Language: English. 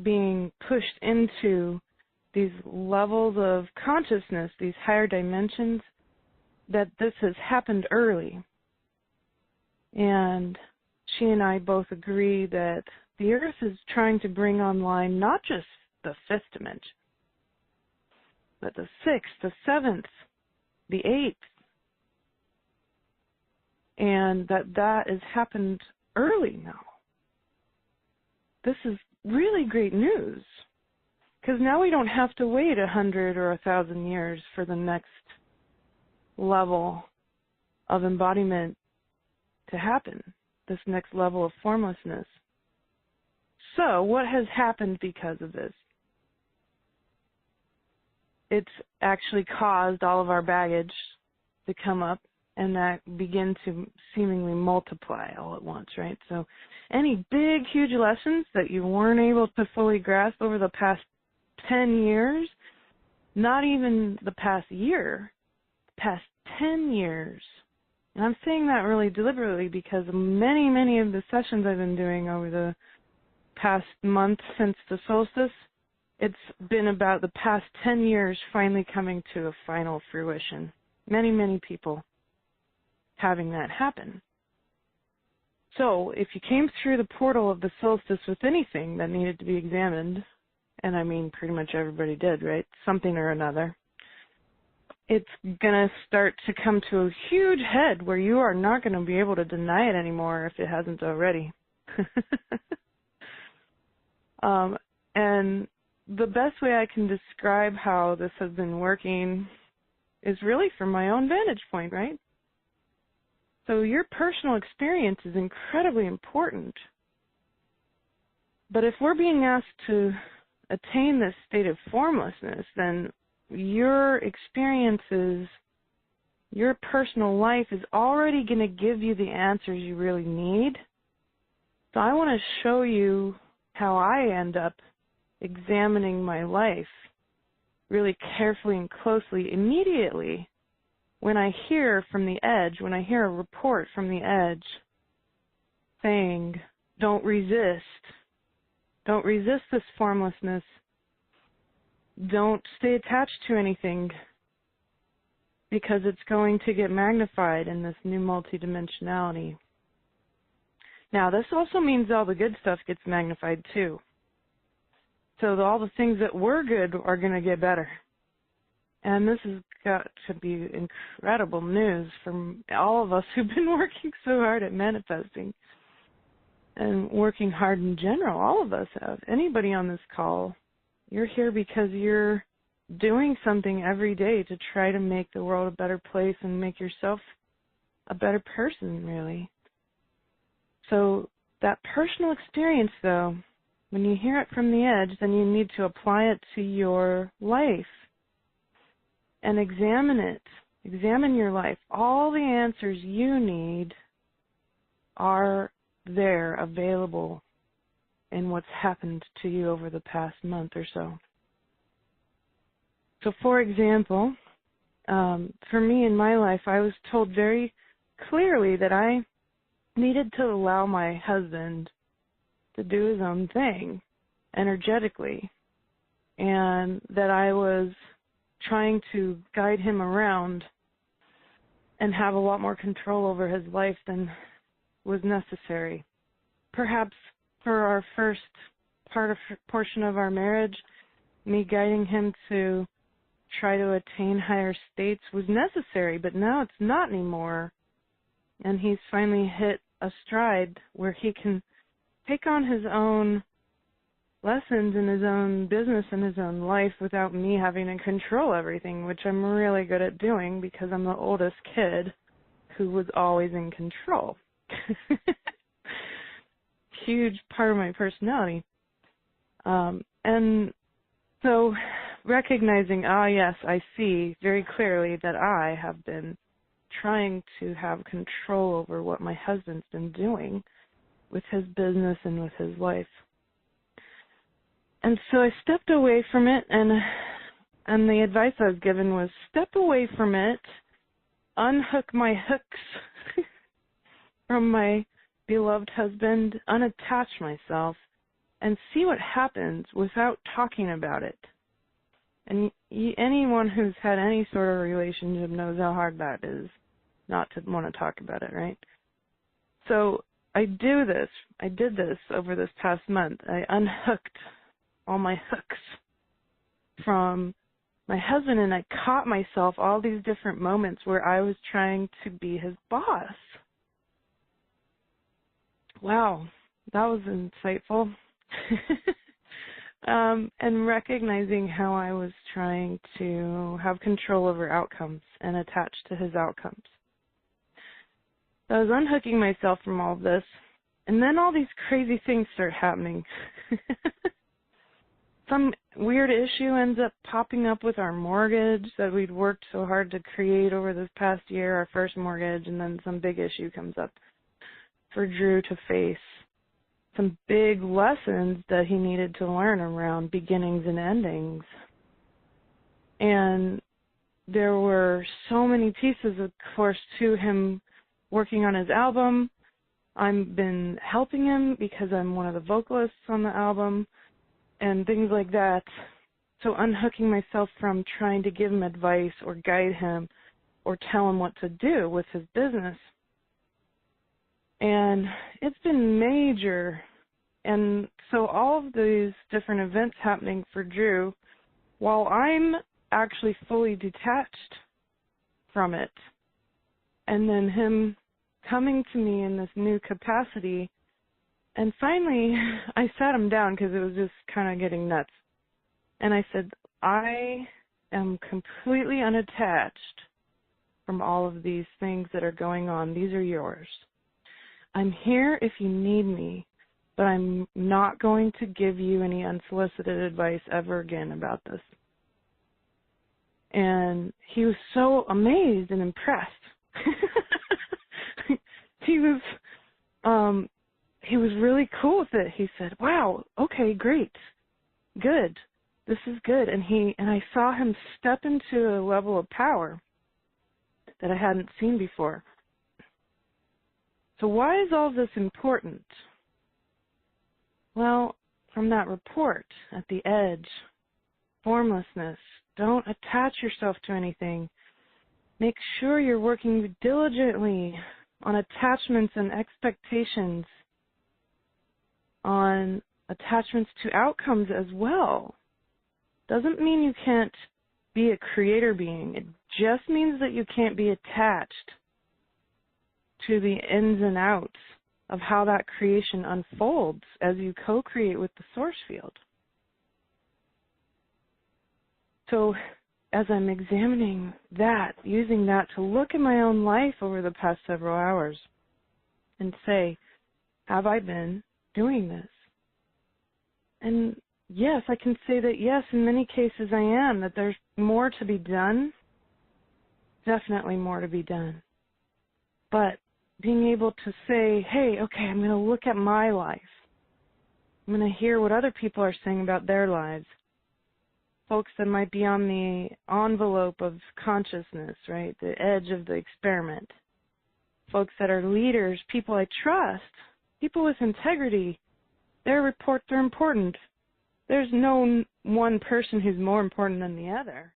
being pushed into these levels of consciousness, these higher dimensions, that this has happened early. And she and I both agree that the Earth is trying to bring online not just the fifth dimension, but the sixth, the seventh, the eighth, and that has happened early now. This is really great news, because now we don't have to wait 100 or 1,000 years for the next level of embodiment to happen, this next level of formlessness. So what has happened because of this? It's actually caused all of our baggage to come up and that begin to seemingly multiply all at once, right? So any big, huge lessons that you weren't able to fully grasp over the past 10 years, not even the past year, the past 10 years. And I'm saying that really deliberately because many of the sessions I've been doing over the past month since the solstice, it's been about the past 10 years finally coming to a final fruition. Many people having that happen. So if you came through the portal of the solstice with anything that needed to be examined, and I mean pretty much everybody did, right? Something or another. It's going to start to come to a huge head where you are not going to be able to deny it anymore if it hasn't already. And the best way I can describe how this has been working is really from my own vantage point, right? So your personal experience is incredibly important. But if we're being asked to attain this state of formlessness, then your experiences, your personal life is already going to give you the answers you really need. So I want to show you how I end up examining my life really carefully and closely immediately when I hear from the edge, when I hear a report from the edge saying, don't resist this formlessness, don't stay attached to anything because it's going to get magnified in this new multidimensionality. Now, this also means all the good stuff gets magnified too. So all the things that were good are going to get better. And this has got to be incredible news from all of us who've been working so hard at manifesting and working hard in general. All of us have. Anybody on this call, you're here because you're doing something every day to try to make the world a better place and make yourself a better person, really. So that personal experience, though, when you hear it from the edge, then you need to apply it to your life and examine it. Examine your life. All the answers you need are there, available in what's happened to you over the past month or so. So, for example, for me in my life, I was told very clearly that I needed to allow my husband to do his own thing energetically, and that I was trying to guide him around and have a lot more control over his life than was necessary. Perhaps for our first portion of our marriage, me guiding him to try to attain higher states was necessary, but now it's not anymore. And he's finally hit a stride where he can take on his own lessons in his own business and his own life without me having to control everything, which I'm really good at doing because I'm the oldest kid who was always in control. Huge part of my personality. And so recognizing, yes, I see very clearly that I have been trying to have control over what my husband's been doing. with his business and with his life. And so I stepped away from it, and the advice I was given was step away from it, unhook my hooks from my beloved husband, unattach myself, and see what happens without talking about it. And anyone who's had any sort of relationship knows how hard that is, not to want to talk about it, right? So I did this over this past month. I unhooked all my hooks from my husband, and I caught myself all these different moments where I was trying to be his boss. Wow, that was insightful. And recognizing how I was trying to have control over outcomes and attach to his outcomes. So I was unhooking myself from all of this, and then all these crazy things start happening. Some weird issue ends up popping up with our mortgage that we'd worked so hard to create over this past year, our first mortgage, and then some big issue comes up for Drew to face. Some big lessons that he needed to learn around beginnings and endings. And there were so many pieces, of course, to him working on his album. I've been helping him because I'm one of the vocalists on the album and things like that. So unhooking myself from trying to give him advice or guide him or tell him what to do with his business. And it's been major. And so all of these different events happening for Drew, while I'm actually fully detached from it, and then him coming to me in this new capacity, and finally I sat him down because it was just kind of getting nuts. And I said, I am completely unattached from all of these things that are going on. These are yours. I'm here if you need me, but I'm not going to give you any unsolicited advice ever again about this. And he was so amazed and impressed. He was really cool with it. He said, wow, okay, great, good, this is good. And I saw him step into a level of power that I hadn't seen before. So why is all this important? Well, from that report at the edge, formlessness, don't attach yourself to anything. Make sure you're working diligently on attachments and expectations, on attachments to outcomes as well. Doesn't mean you can't be a creator being. It just means that you can't be attached to the ins and outs of how that creation unfolds as you co-create with the source field. So as I'm examining that, using that to look at my own life over the past several hours and say, have I been doing this? And yes, I can say that yes, in many cases I am, that there's more to be done, definitely more to be done. But being able to say, hey, okay, I'm going to look at my life. I'm going to hear what other people are saying about their lives. Folks that might be on the envelope of consciousness, right, the edge of the experiment. Folks that are leaders, people I trust, people with integrity. Their reports are important. There's no one person who's more important than the other.